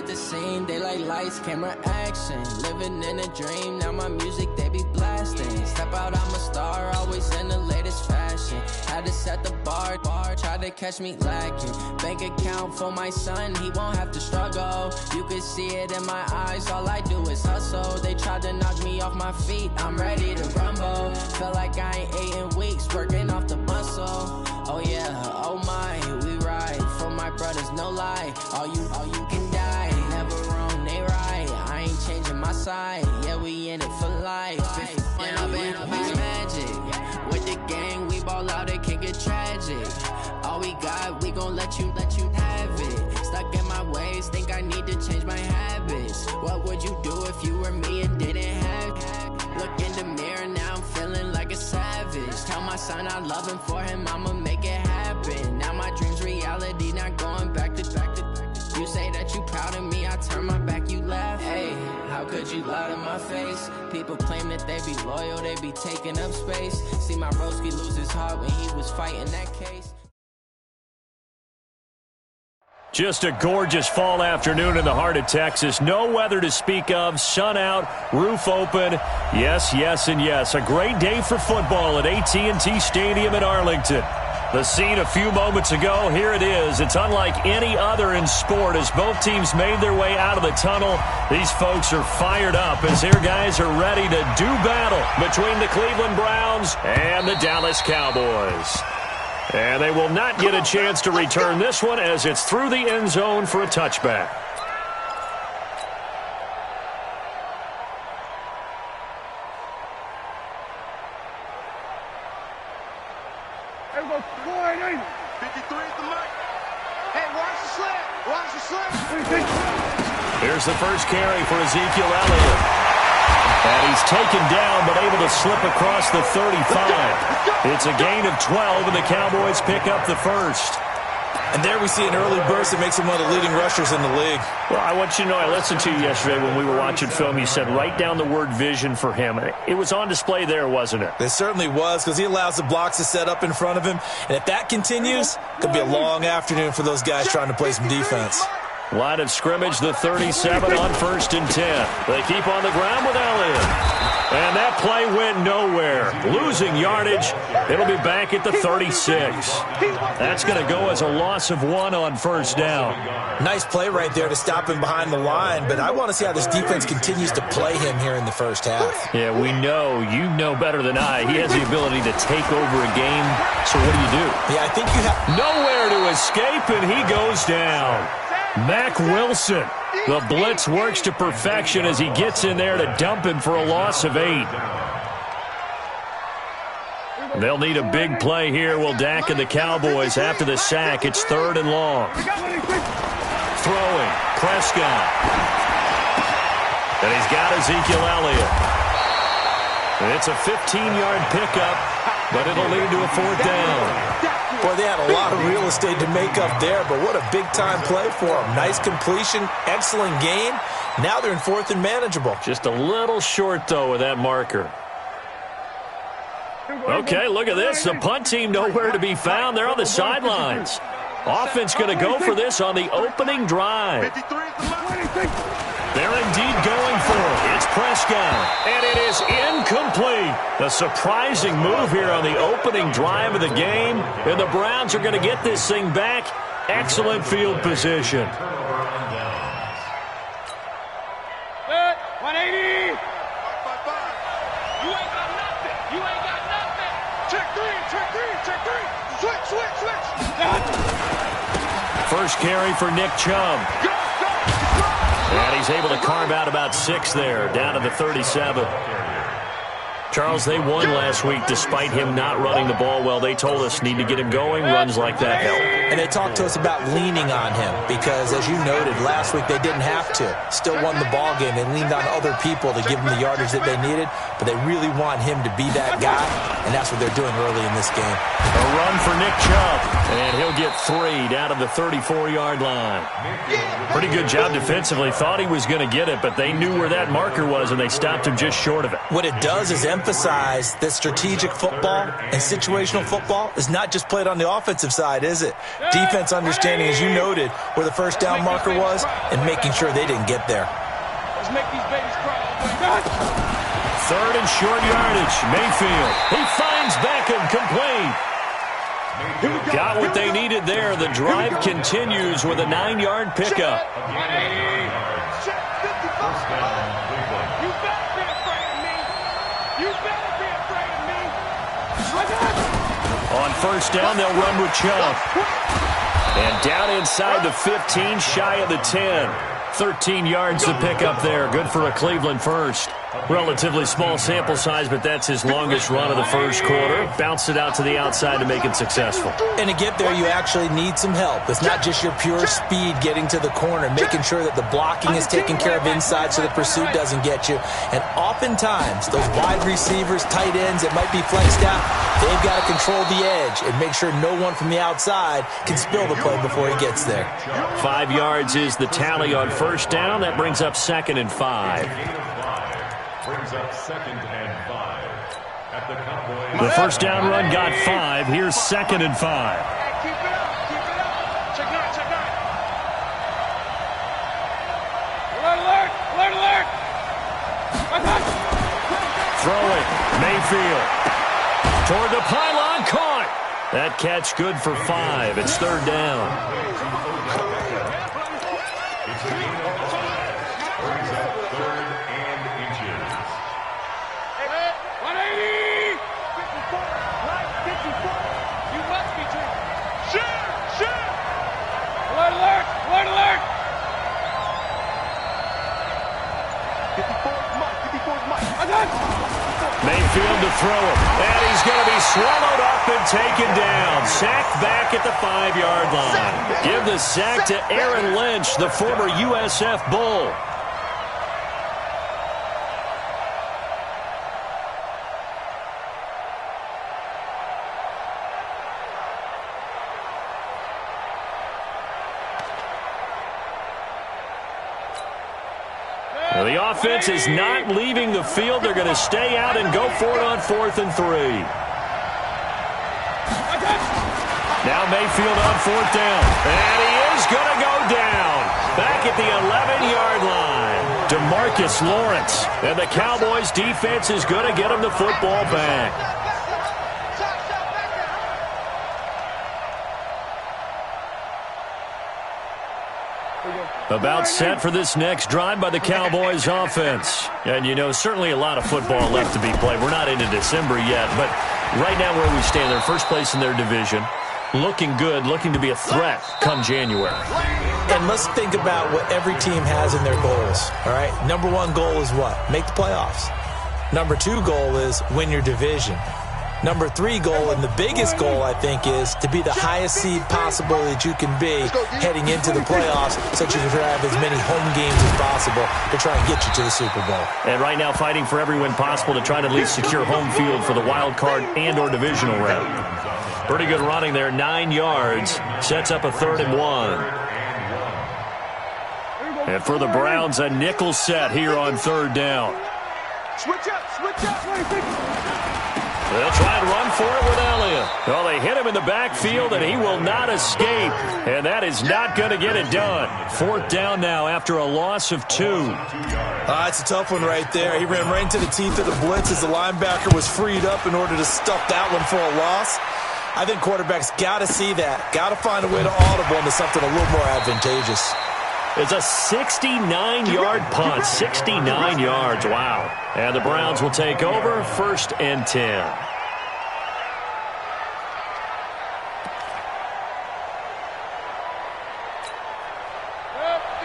the scene, they like lights, camera, action. Living in a dream, now my music they be blasting. Step out, I'm a star, always in the latest fashion. Had to set the bar, try to catch me lacking. Bank account for my son, he won't have to struggle. You can see it in my eyes, all I do is hustle. They tried to knock me off my feet, I'm ready to rumble. Feel like I ain't ate in weeks, working off the muscle. Oh yeah, oh my, we ride for my brothers, no lie. All you can die, never wrong, they right. I ain't changing my side, yeah, we in it for life. And I've been magic with the gang, we ball out, it can get tragic. All we got, we gon' let you have it. Stuck in my ways, think I need to change my habits. What would you do if you were me and didn't have it? Look in the mirror, now I'm feeling like a savage. Tell my son I love him, for him I'ma make it happen. Now my dream's reality, not going back to. You say that you proud of me, I turn my back, you laugh. Hey, how could you lie to my face? People claim that they be loyal, they be taking up space. See my broski lose his heart when he was fighting that case. Just a gorgeous fall afternoon in the heart of Texas. No weather to speak of. Sun out, roof open. Yes, yes, and yes. A great day for football at AT&T Stadium in Arlington. The scene a few moments ago, here it is. It's unlike any other in sport as both teams made their way out of the tunnel. These folks are fired up as their guys are ready to do battle between the Cleveland Browns and the Dallas Cowboys. And they will not get a chance to return this one as it's through the end zone for a touchback. Here's the first carry for Ezekiel Elliott. And he's taken down but able to slip across the 35. It's a gain of 12 and the Cowboys pick up the first. And there we see an early burst that makes him one of the leading rushers in the league. Well, I want you to know, I listened to you yesterday when we were watching film. You said write down the word vision for him. It was on display there, wasn't it? It certainly was, because he allows the blocks to set up in front of him. And if that continues, it could be a long afternoon for those guys trying to play some defense. Line of scrimmage, the 37 on 1st and 10. They keep on the ground with Elliott. And that play went nowhere. Losing yardage. It'll be back at the 36. That's going to go as a loss of 1 on 1st down. Nice play right there to stop him behind the line, but I want to see how this defense continues to play him here in the first half. Yeah, we know. You know better than I. He has the ability to take over a game. So what do? Yeah, I think you have nowhere to escape, and he goes down. Mack Wilson. The blitz works to perfection as he gets in there to dump him for a loss of 8. They'll need a big play here, will Dak and the Cowboys after the sack. It's 3rd and long. Throwing, Prescott. And he's got Ezekiel Elliott. And it's a 15-yard pickup, but it'll lead to a 4th down. Boy, they had a lot of real estate to make up there, but what a big-time play for them. Nice completion, excellent gain. Now they're in 4th and manageable. Just a little short, though, with that marker. Okay, look at this. The punt team nowhere to be found. They're on the sidelines. Offense going to go for this on the opening drive. They're indeed going for it. It's Prescott, and it is incomplete. A surprising move here on the opening drive of the game, and the Browns are going to get this thing back. Excellent field position. 180. You ain't got nothing. You ain't got nothing. Check three. Switch. First carry for Nick Chubb. And he's able to carve out about 6 there, down to the 37. Charles, they won last week despite him not running the ball well. They told us need to get him going. Runs like that help. And they talked to us about leaning on him because, as you noted, last week they didn't have to. Still won the ball game. They leaned on other people to give them the yardage that they needed, but they really want him to be that guy, and that's what they're doing early in this game. A run for Nick Chubb, and he'll get 3 down to the 34-yard line. Pretty good job defensively. Thought he was going to get it, but they knew where that marker was, and they stopped him just short of it. What it does is emphasize that strategic football and situational football is not just played on the offensive side, is it? Defense understanding, as you noted, where the first down marker was and making sure they didn't get there. Let's make these babies cry. Third and short yardage. Mayfield. He finds Beckham complete. Got what they needed there. The drive continues with a 9-yard pickup. On first down, they'll run with Chubb. And down inside the 15, shy of the 10. 13 yards to pick up there. Good for a Cleveland first. Relatively small sample size, but that's his longest run of the first quarter. Bounced it out to the outside to make it successful. And to get there, you actually need some help. It's not just your pure speed getting to the corner, making sure that the blocking is taken care of inside so the pursuit doesn't get you. And oftentimes, those wide receivers, tight ends that might be flexed out, they've got to control the edge and make sure no one from the outside can spill the play before he gets there. 5 yards is the tally on first down. That brings up 2nd and 5. Brings up 2nd and 5 at the Cowboys. The first down run got 5. Here's 2nd and 5. Keep it up, keep it up. Check out, check out. Alert, alert, alert, alert. Throw it. Mayfield. Toward the pylon, caught. That catch good for 5. It's 3rd down. Mayfield to throw him, and he's going to be swallowed up and taken down. Sacked back at the 5-yard line. Give the sack to Aaron Lynch, the former USF Bull. Well, the offense is not leaving the field. They're going to stay out and go for it on 4th and 3. Now Mayfield on 4th down. And he is going to go down. Back at the 11-yard line. DeMarcus Lawrence. And the Cowboys defense is going to get him the football back. About set for this next drive by the Cowboys offense. And, you know, certainly a lot of football left to be played. We're not into December yet, but right now where we stand, they're first place in their division. Looking good, looking to be a threat come January. And let's think about what every team has in their goals, all right? Number 1 goal is what? Make the playoffs. Number 2 goal is win your division. Number 3 goal, and the biggest goal, I think, is to be the highest seed possible that you can be heading into the playoffs, such as to have as many home games as possible to try and get you to the Super Bowl. And right now fighting for every win possible to try to at least secure home field for the wild card and or divisional round. Pretty good running there, 9 yards. Sets up a 3rd and 1. And for the Browns, a nickel set here on 3rd down. Switch up, switch up. They'll try and run for it with Elliott. Well, they hit him in the backfield, and he will not escape. And that is not going to get it done. 4th down now after a loss of 2. It's a tough one right there. He ran right into the teeth of the blitz as the linebacker was freed up in order to stuff that one for a loss. I think quarterbacks got to see that. Got to find a way to audible into something a little more advantageous. It's a 69-yard punt. 69 yards. Wow. And the Browns will take over 1st and 10.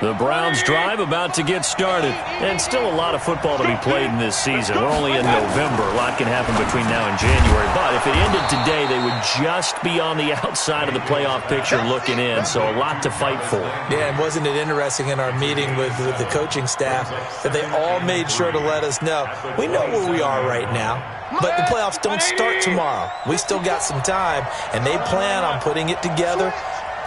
The Browns drive about to get started. And still a lot of football to be played in this season. We're only in November. A lot can happen between now and January. But if it ended today, they would just be on the outside of the playoff picture looking in. So a lot to fight for. Yeah, and wasn't it interesting in our meeting with the coaching staff that they all made sure to let us know, we know where we are right now, but the playoffs don't start tomorrow. We still got some time, and they plan on putting it together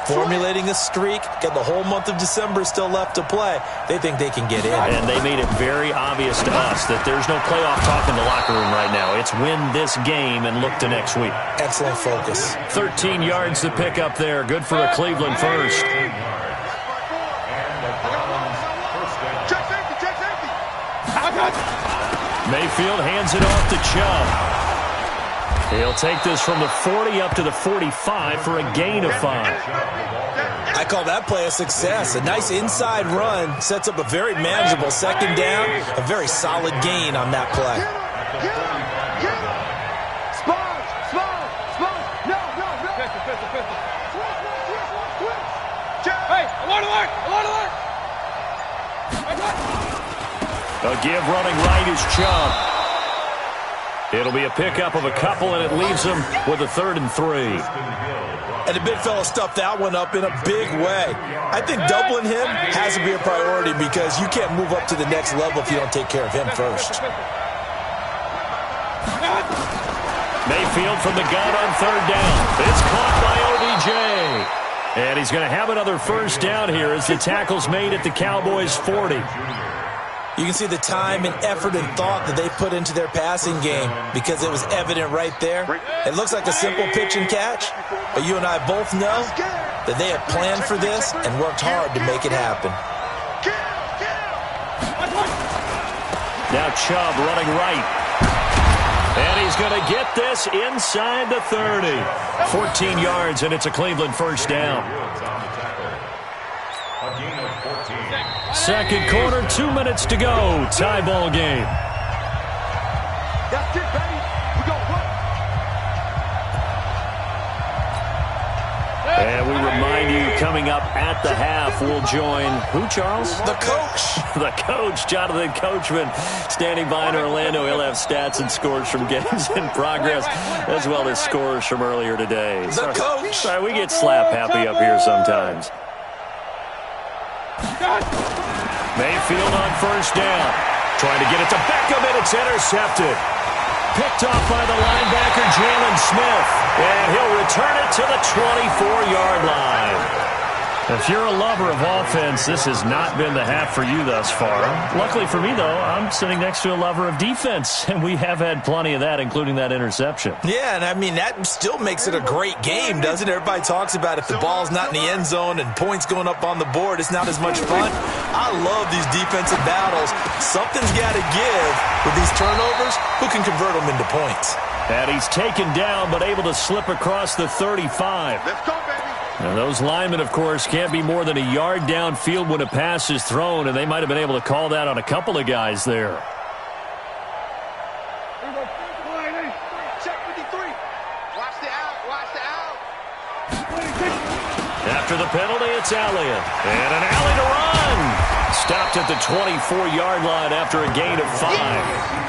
formulating a streak, got the whole month of December still left to play. They think they can get in. And they made it very obvious to us that there's no playoff talk in the locker room right now. It's win this game and look to next week. Excellent focus. 13 yards to pick up there. Good for a Cleveland first. Mayfield hands it off to Chubb. He'll take this from the 40 up to the 45 for a gain of 5. I call that play a success. A nice inside run sets up a very manageable second down. A very solid gain on that play. Hey, I want to learn. A give running right is Chubb. It'll be a pickup of a couple, and it leaves them with a 3rd and 3. And the big fella stuffed that one up in a big way. I think doubling him has to be a priority because you can't move up to the next level if you don't take care of him first. Mayfield from the gun on 3rd down. It's caught by OBJ. And he's going to have another first down here as the tackle's made at the Cowboys' 40. You can see the time and effort and thought that they put into their passing game because it was evident right there. It looks like a simple pitch and catch, but you and I both know that they have planned for this and worked hard to make it happen. Now Chubb running right. And he's going to get this inside the 30. 14 yards, and it's a Cleveland first down. Second quarter, 2 minutes to go. Tie ball game. That's it, baby. We go work. And we remind you, coming up at the half, we'll join who, Charles? The coach. The coach, Jonathan Coachman, standing by in Orlando. He'll have stats and scores from games in progress, as well as scores from earlier today. The coach. Sorry, we get slap happy up here sometimes. Mayfield on first down. Trying to get it to Beckham, and it's intercepted. Picked off by the linebacker, Jalen Smith. And he'll return it to the 24-yard line. If you're a lover of offense, this has not been the half for you thus far. Luckily for me, though, I'm sitting next to a lover of defense, and we have had plenty of that, including that interception. Yeah, and I mean, that still makes it a great game, doesn't it? Everybody talks about if the ball's not in the end zone and points going up on the board, it's not as much fun. I love these defensive battles. Something's got to give with these turnovers. Who can convert them into points? And he's taken down, but able to slip across the 35. Let's go, baby. Now, those linemen, of course, can't be more than a yard downfield when a pass is thrown, and they might have been able to call that on a couple of guys there. Check 53. Watch the out. After the penalty, it's Elliott. And an alley to run. Stopped at the 24-yard line after a gain of 5.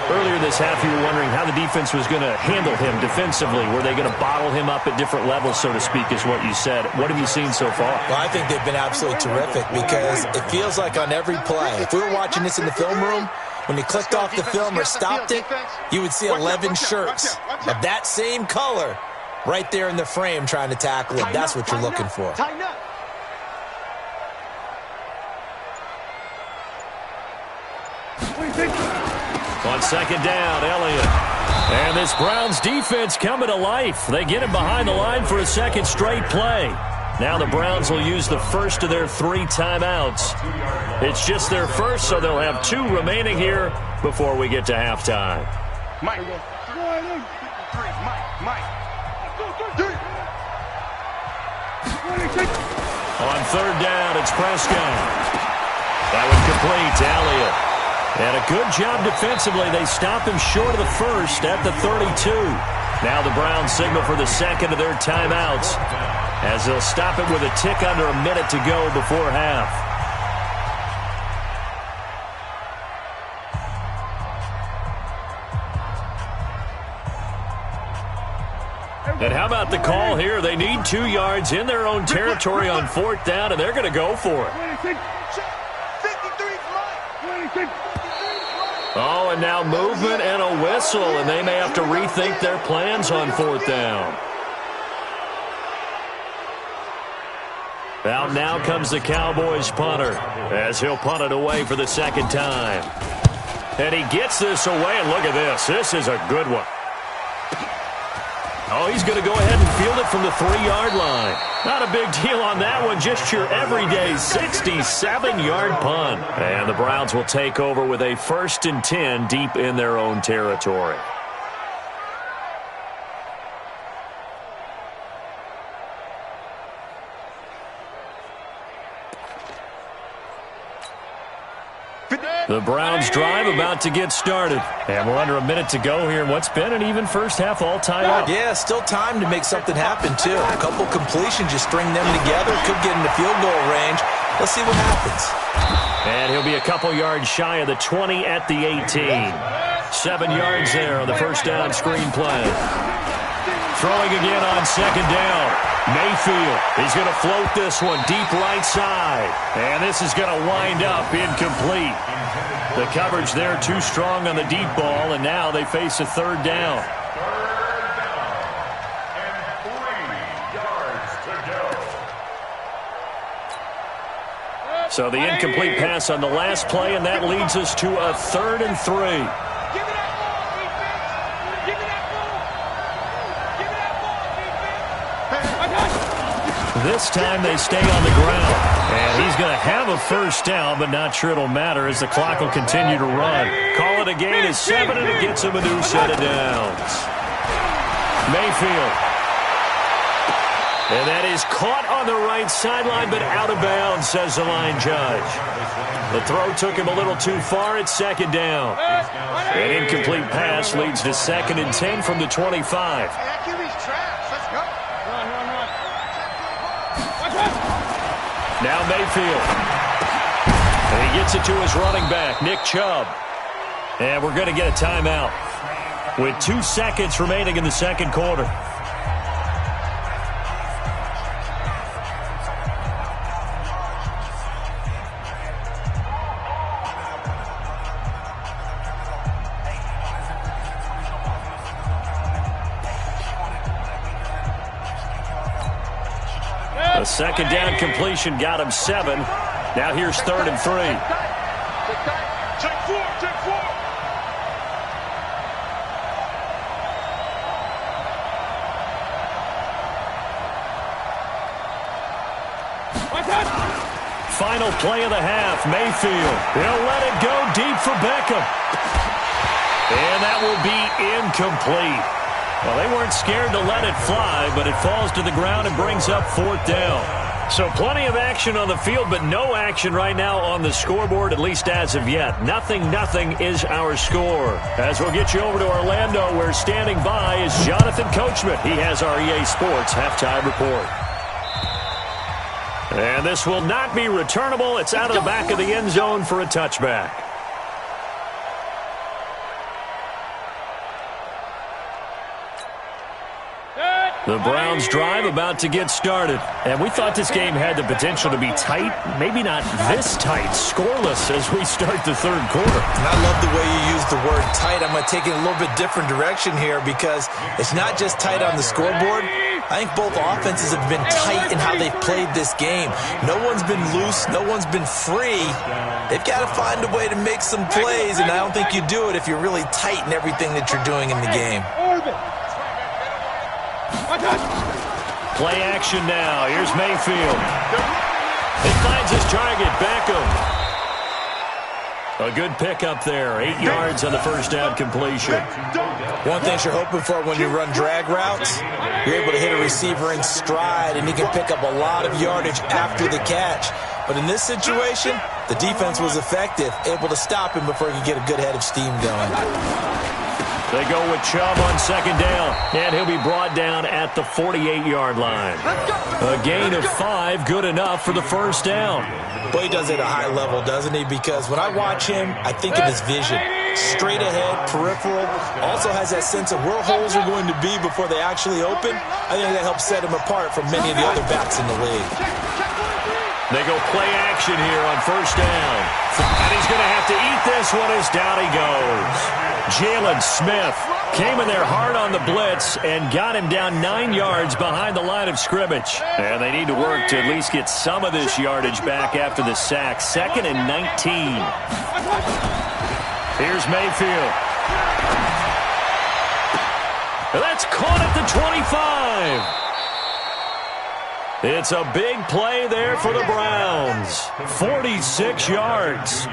Earlier this half, you were wondering how the defense was going to handle him defensively. Were they going to bottle him up at different levels, so to speak, is what you said. What have you seen so far? Well, I think they've been absolutely terrific because it feels like on every play, if we were watching this in the film room, when you clicked off the film or stopped it, you would see 11 shirts of that same color right there in the frame trying to tackle it. That's what you're looking for. Tighten up. On second down, Elliott. And this Browns defense coming to life. They get him behind the line for a second straight play. Now the Browns will use the first of their 3 timeouts. It's just their first, so they'll have 2 remaining here before we get to halftime. Mike. On third down, it's Prescott. That one complete to Elliott. And a good job defensively. They stop him short of the first at the 32. Now the Browns signal for the second of their timeouts as they'll stop it with a tick under a minute to go before half. And how about the call here? They need 2 yards in their own territory on fourth down, and they're going to go for it. Oh, and now movement and a whistle, and they may have to rethink their plans on fourth down. now comes the Cowboys punter as he'll punt it away for the second time. And he gets this away, and look at this. This is a good one. Oh, he's going to go ahead and field it from the 3-yard line. Not a big deal on that one. Just your everyday 67-yard punt. And the Browns will take over with a 1st and 10 deep in their own territory. The Browns drive about to get started. And we're under a minute to go here in what's been an even first half, all tied up. Yeah, still time to make something happen, too. A couple completions, just string them together. Could get into field goal range. Let's see what happens. And he'll be a couple yards shy of the 20 at the 18. 7 yards there on the first down screen play. Throwing again on second down. Mayfield, he's going to float this one deep right side. And this is going to wind up incomplete. The coverage there too strong on the deep ball, and now they face a 3rd down. 3rd down and 3 yards to go. So the incomplete pass on the last play, and that leads us to a 3rd and 3. This time they stay on the ground. And he's going to have a first down, but not sure it'll matter as the clock will continue to run. Call it a gain of 7, and it gets him a new set of downs. Mayfield. And that is caught on the right sideline, but out of bounds, says the line judge. The throw took him a little too far. It's 2nd down. An incomplete pass leads to 2nd and 10 from the 25. Now Mayfield. And he gets it to his running back, Nick Chubb. And we're going to get a timeout with 2 seconds remaining in the second quarter. A second down completion got him 7. Now here's 3rd and 3. Take 4, take 4. Final play of the half. Mayfield. He'll let it go deep for Beckham. And that will be incomplete. Well, they weren't scared to let it fly, but it falls to the ground and brings up 4th down. So plenty of action on the field, but no action right now on the scoreboard, at least as of yet. 0-0 is our score. As we'll get you over to Orlando, where standing by is Jonathan Coachman. He has our EA Sports halftime report. And this will not be returnable. It's out of the back of the end zone for a touchback. The Browns drive about to get started. And we thought this game had the potential to be tight, maybe not this tight, scoreless as we start the 3rd quarter. And I love the way you use the word tight. I'm going to take it a little bit different direction here because it's not just tight on the scoreboard. I think both offenses have been tight in how they've played this game. No one's been loose. No one's been free. They've got to find a way to make some plays, and I don't think you do it if you're really tight in everything that you're doing in the game. Play action now. Here's Mayfield. He finds his target, Beckham. A good pickup there. 8 yards on the first down completion. One thing you're hoping for when you run drag routes, you're able to hit a receiver in stride, and he can pick up a lot of yardage after the catch. But in this situation, the defense was effective, able to stop him before he could get a good head of steam going. They go with Chubb on second down, and he'll be brought down at the 48-yard line. A gain of 5, good enough for the first down. Boy, he does it at a high level, doesn't he? Because when I watch him, I think of his vision. Straight ahead, peripheral, also has that sense of where holes are going to be before they actually open. I think that helps set him apart from many of the other backs in the league. They go play action here on first down. And he's going to have to eat this one as down he goes. Jalen Smith Came in there hard on the blitz and got him down 9 yards behind the line of scrimmage. And they need to work to at least get some of this yardage back after the sack. 2nd and 19. Here's Mayfield. That's caught at the 25. It's a big play there for the Browns. 46 yards.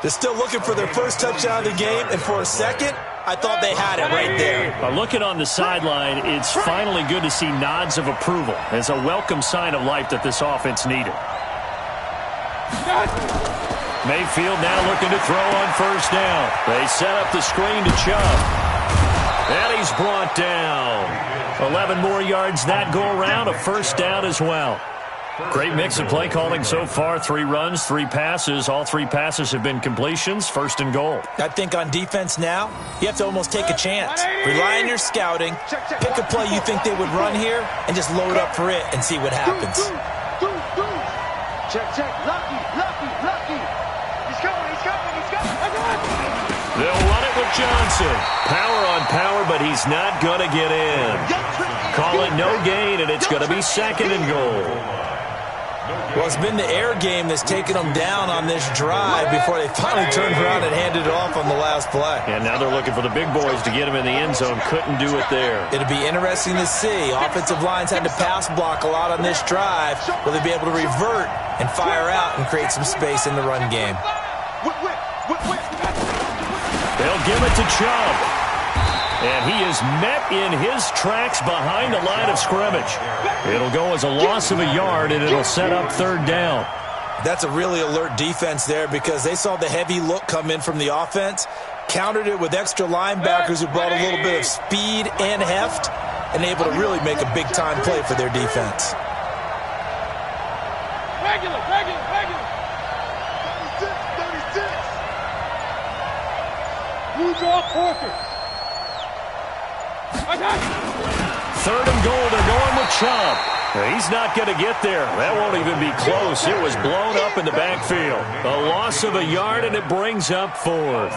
They're still looking for their first touchdown of the game, and for a second, I thought they had it right there. Looking on the sideline, it's finally good to see nods of approval. It's a welcome sign of life that this offense needed. Mayfield now looking to throw on first down. They set up the screen to Chubb. And he's brought down. 11 more yards that go around, a first down as well. Great mix of play calling so far. 3 runs, 3 passes. All 3 passes have been completions. 1st and goal. I think on defense now, you have to almost take a chance. Rely on your scouting. Pick a play you think they would run here and just load up for it and see what happens. Check. Lucky. He's coming. They'll run it with Johnson. Power on power, but he's not going to get in. Call it no gain, and it's going to be 2nd and goal. Well, it's been the air game that's taken them down on this drive before they finally turned around and handed it off on the last play. And now they're looking for the big boys to get him in the end zone. Couldn't do it there. It'll be interesting to see. Offensive lines had to pass block a lot on this drive. Will they be able to revert and fire out and create some space in the run game? They'll give it to Chubb. And he is met in his tracks behind the line of scrimmage. It'll go as a loss of a yard, and it'll set up 3rd down. That's a really alert defense there because they saw the heavy look come in from the offense, countered it with extra linebackers who brought a little bit of speed and heft, and able to really make a big-time play for their defense. Regular. 36. Who's off Parker? 3rd and goal, they're going with Chubb. He's not going to get there. That won't even be close. It was blown up in the backfield. A loss of a yard, and it brings up 4th.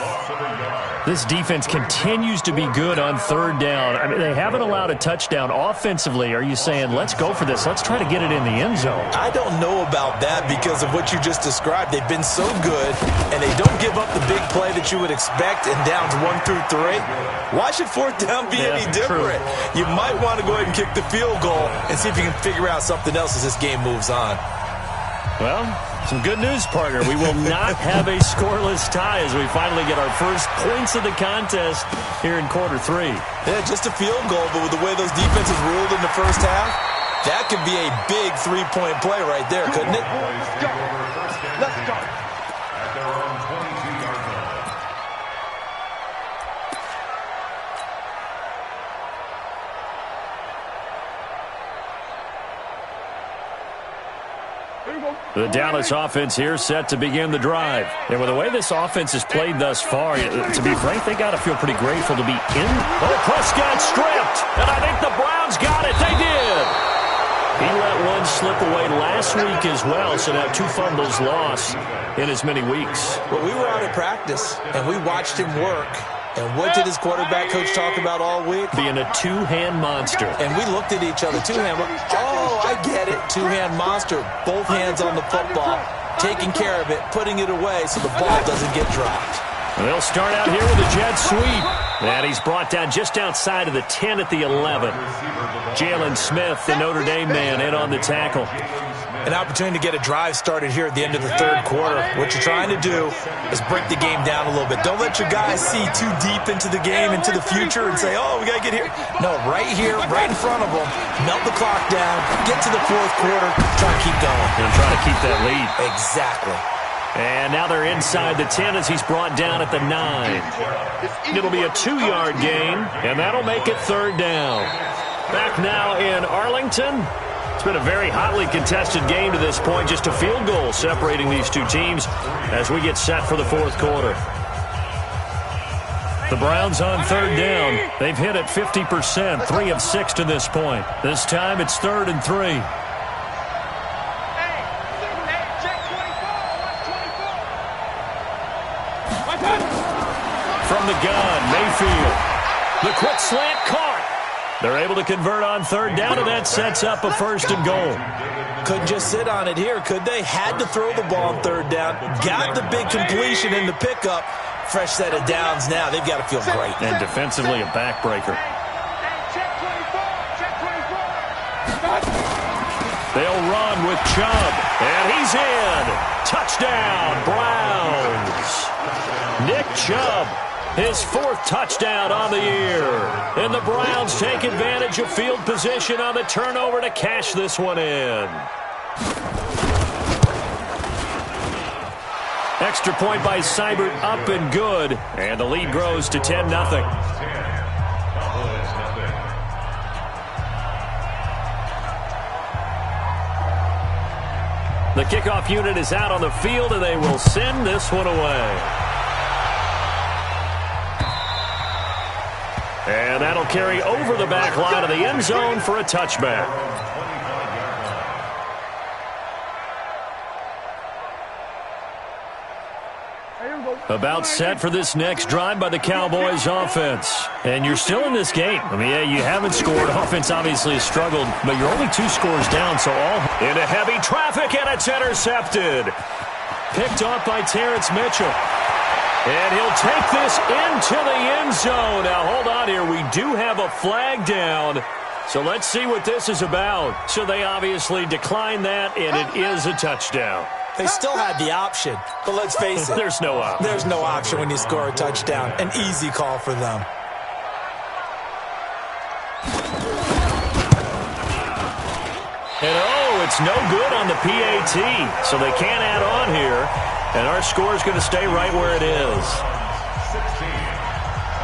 This defense continues to be good on 3rd down. I mean, they haven't allowed a touchdown. Offensively, are you saying, let's go for this? Let's try to get it in the end zone. I don't know about that because of what you just described. They've been so good, and they don't give up the big play that you would expect in downs 1 through 3. Why should 4th down be any different? True. You might want to go ahead and kick the field goal and see if you can figure out something else as this game moves on. Well, some good news, partner. We will not have a scoreless tie as we finally get our first points of the contest here in quarter 3. Yeah, just a field goal, but with the way those defenses ruled in the first half, that could be a big 3-point play right there, couldn't it? Let's go. At their own 22-yard line. The Dallas offense here set to begin the drive. And with the way this offense has played thus far, to be frank, they got to feel pretty grateful to be in. Oh, Prescott stripped. And I think the Browns got it. They did. He let one slip away last week as well, so now 2 fumbles lost in as many weeks. Well, we were out at practice, and we watched him work. And what did his quarterback coach talk about all week? Being a 2-hand monster. And we looked at each other. 2-hand. Oh, I get it. 2-hand monster. Both hands on the football. Taking care of it. Putting it away so the ball doesn't get dropped. They'll start out here with a jet sweep. And he's brought down just outside of the 10 at the 11. Jalen Smith, the Notre Dame man, in on the tackle. An opportunity to get a drive started here at the end of the 3rd quarter. What you're trying to do is break the game down a little bit. Don't let your guys see too deep into the game, into the future, and say, oh, we got to get here. No, right here, right in front of them, melt the clock down, get to the 4th quarter, try to keep going. And try to keep that lead. Exactly. And now they're inside the 10 as he's brought down at the 9. It'll be a 2-yard gain, and that'll make it 3rd down. Back now in Arlington. It's been a very hotly contested game to this point. Just a field goal separating these 2 teams as we get set for the 4th quarter. The Browns on 3rd down. They've hit it 50%, 3 of 6 to this point. This time it's 3rd and 3. From the gun, Mayfield. The quick slant caught. They're able to convert on third down, and that sets up a 1st and goal. Couldn't just sit on it here, could they? Had to throw the ball on third down. Got the big completion in the pickup. Fresh set of downs now. They've got to feel great. And defensively, a backbreaker. They'll run with Chubb, and he's in. Touchdown, Browns. Nick Chubb, his 4th touchdown on the year. And the Browns take advantage of field position on the turnover to cash this one in. Extra point by Seibert, up and good. And the lead grows to 10-0. The kickoff unit is out on the field, and they will send this one away. And that'll carry over the back line of the end zone for a touchback. About set for this next drive by the Cowboys offense. And you're still in this game. I mean, yeah, you haven't scored. Offense obviously has struggled, but you're only 2 scores down, so all into heavy traffic, and it's intercepted. Picked off by Terrence Mitchell. And he'll take this into the end zone. Now, hold on here. We do have a flag down. So let's see what this is about. So they obviously declined that, and it is a touchdown. They still had the option, but let's face it. There's no option. There's no option when you score a touchdown. An easy call for them. And oh, it's no good on the PAT. So they can't add on here. And our score is going to stay right where it is.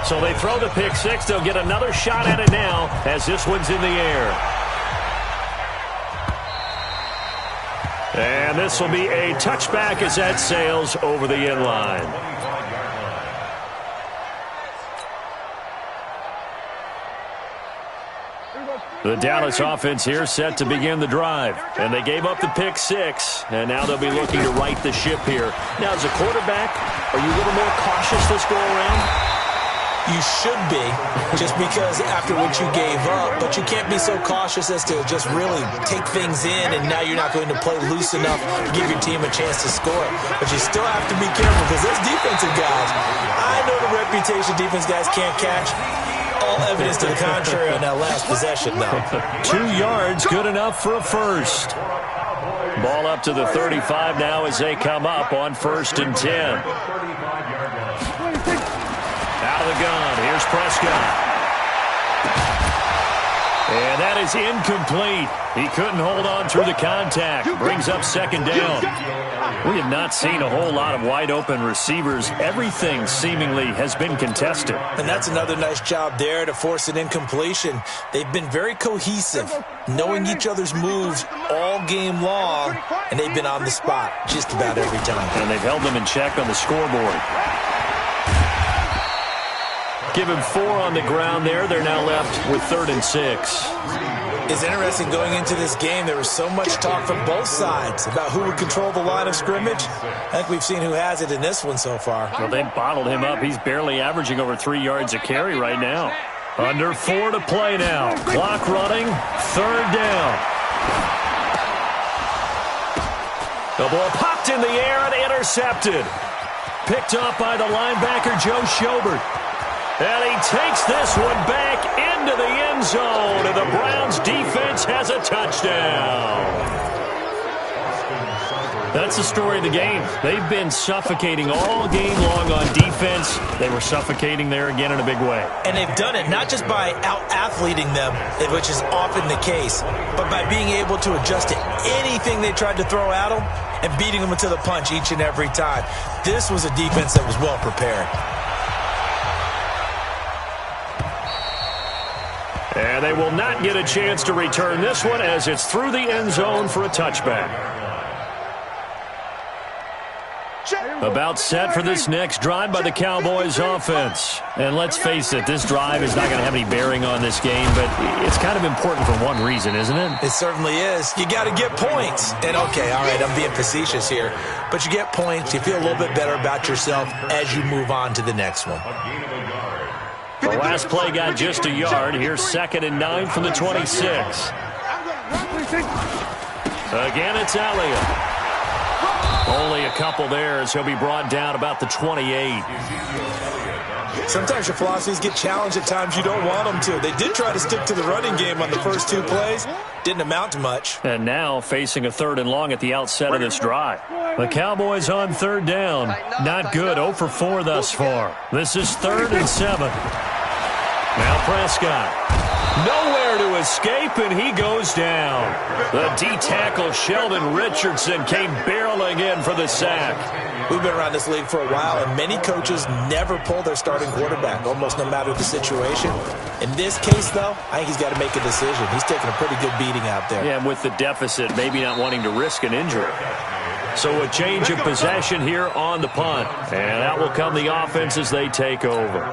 So they throw the pick 6. They'll get another shot at it now as this one's in the air. And this will be a touchback as that sails over the end line. The Dallas offense here set to begin the drive. And they gave up the pick 6. And now they'll be looking to right the ship here. Now, as a quarterback, are you a little more cautious this go around? You should be, just because after what you gave up, but you can't be so cautious as to just really take things in, and now you're not going to play loose enough to give your team a chance to score. But you still have to be careful because those defensive guys, I know the reputation defense guys can't catch. All evidence to the contrary on that last possession, though. 2 yards, good enough for a first. Ball up to the 35 now as they come up on 1st and 10. Out of the gun, here's Prescott. And that is incomplete. He couldn't hold on through the contact. Brings up 2nd down. We have not seen a whole lot of wide-open receivers. Everything seemingly has been contested. And that's another nice job there to force an incompletion. They've been very cohesive, knowing each other's moves all game long, and they've been on the spot just about every time. And they've held them in check on the scoreboard. Give him 4 on the ground there. They're now left with 3rd and 6. It's interesting going into this game. There was so much talk from both sides about who would control the line of scrimmage. I think we've seen who has it in this one so far. Well, they bottled him up. He's barely averaging over 3 yards a carry right now. Under 4 to play now. Clock running. 3rd down. The ball popped in the air and intercepted. Picked up by the linebacker, Joe Schobert. And he takes this one back into the end zone, and the Browns defense has a touchdown. That's the story of the game. They've been suffocating all game long on defense. They were suffocating there again in a big way. And they've done it not just by out-athleting them, which is often the case, but by being able to adjust to anything they tried to throw at them and beating them to the punch each and every time. This was a defense that was well prepared. And they will not get a chance to return this one as it's through the end zone for a touchback. About set for this next drive by the Cowboys offense. And let's face it, this drive is not going to have any bearing on this game, but it's kind of important for one reason, isn't it? It certainly is. You got to get points. And okay, all right, I'm being facetious here, but you get points, you feel a little bit better about yourself as you move on to the next one. The last play got just a yard. Here's 2nd and 9 from the 26. Again, it's Elliott. Only a couple there as he'll be brought down about the 28. Sometimes your philosophies get challenged at times you don't want them to. They did try to stick to the running game on the first 2 plays. Didn't amount to much. And now facing a 3rd and long at the outset of this drive. The Cowboys on 3rd down. Not good. 0 for 4 thus far. This is 3rd and 7. Now Prescott. Nowhere to escape, and he goes down. The D-tackle Sheldon Richardson came barreling in for the sack. We've been around this league for a while, and many coaches never pull their starting quarterback, almost no matter the situation. In this case, though, I think he's got to make a decision. He's taking a pretty good beating out there. Yeah, and with the deficit, maybe not wanting to risk an injury. So a change of possession here on the punt. And out will come the offense as they take over.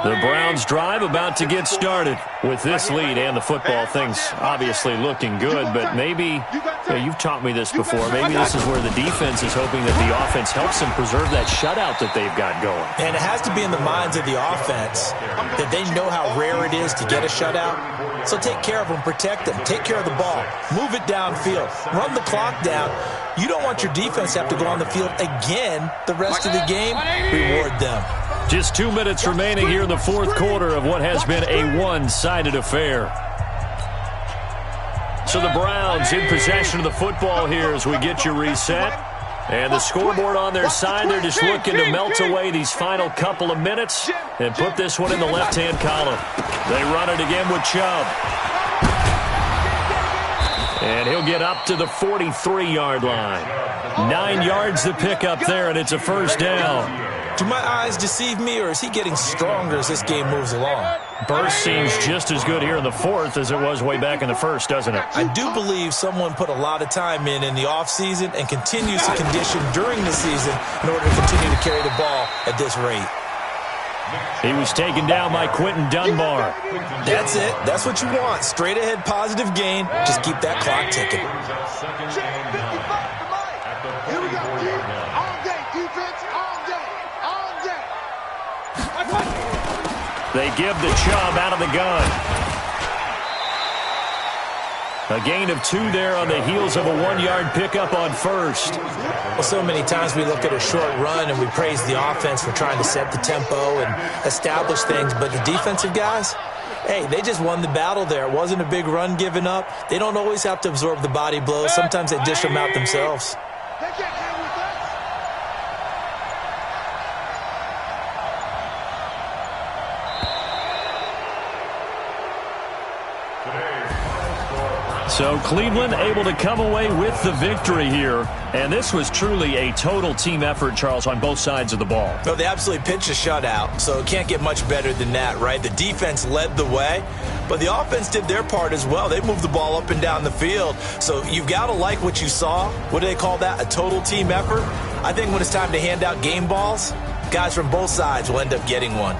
The Browns drive about to get started. With this lead and the football, things obviously looking good, but maybe, you've taught me this before, maybe this is where the defense is hoping that the offense helps them preserve that shutout that they've got going. And it has to be in the minds of the offense that they know how rare it is to get a shutout. So take care of them, protect them, take care of the ball, move it downfield, run the clock down. You don't want your defense to have to go on the field again the rest of the game. Reward them. Just 2 minutes remaining here in the 4th quarter of what has been a one-sided affair. So the Browns in possession of the football here as we get you reset. And the scoreboard on their side, they're just looking to melt away these final couple of minutes and put this one in the left-hand column. They run it again with Chubb. And he'll get up to the 43-yard line. 9 yards to pick up there, and it's a 1st down. Do my eyes deceive me, or is he getting stronger as this game moves along? Burst seems just as good here in the 4th as it was way back in the 1st, doesn't it? I do believe someone put a lot of time in the offseason and continues to condition during the season in order to continue to carry the ball at this rate. He was taken down by Quentin Dunbar. That's it. That's what you want. Straight ahead, positive gain. Just keep that clock ticking. Here we go. All day. Defense, all day. All day. They give the Chubb out of the gun. A gain of 2 there on the heels of a 1-yard pickup on 1st. Well, so many times we look at a short run and we praise the offense for trying to set the tempo and establish things, but the defensive guys, hey, they just won the battle there. It wasn't a big run given up. They don't always have to absorb the body blows. Sometimes they dish them out themselves. They can't hang with us. So Cleveland able to come away with the victory here. And this was truly a total team effort, Charles, on both sides of the ball. No, they absolutely pitched a shutout, so it can't get much better than that, right? The defense led the way, but the offense did their part as well. They moved the ball up and down the field. So you've got to like what you saw. What do they call that? A total team effort? I think when it's time to hand out game balls, guys from both sides will end up getting one.